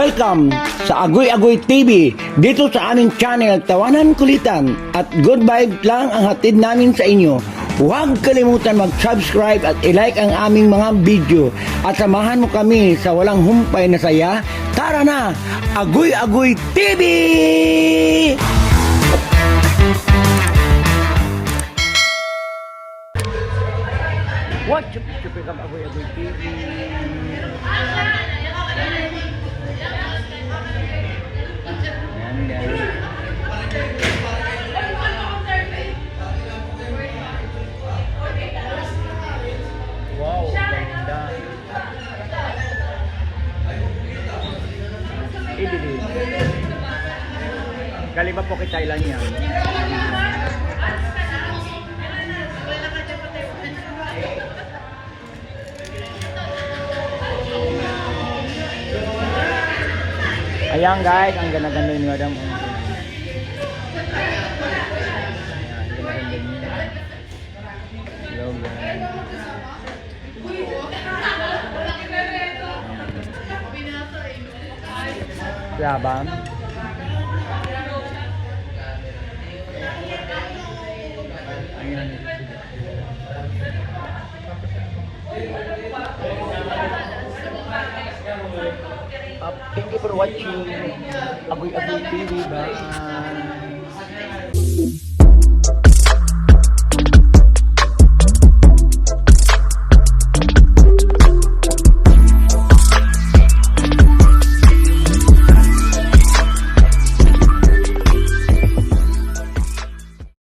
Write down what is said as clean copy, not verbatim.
Welcome sa Agoy-Agoy TV. Dito sa aming channel, tawanan kulitan at good vibes lang ang hatid namin sa inyo. Huwag kalimutan mag-subscribe at i-like ang aming mga video. At samahan mo kami sa walang humpay na saya. Tara na! Agoy-Agoy TV! What's up, welcome Agoy-Agoy TV. Wow, ganda. Ibili. Kaliba po kay Thailand yan. Ayan guys, ang ganda-ganda ni Madam. Hello guys. Labang. Ayan. Thank you for watching Agoy-Agoy TV. Bye.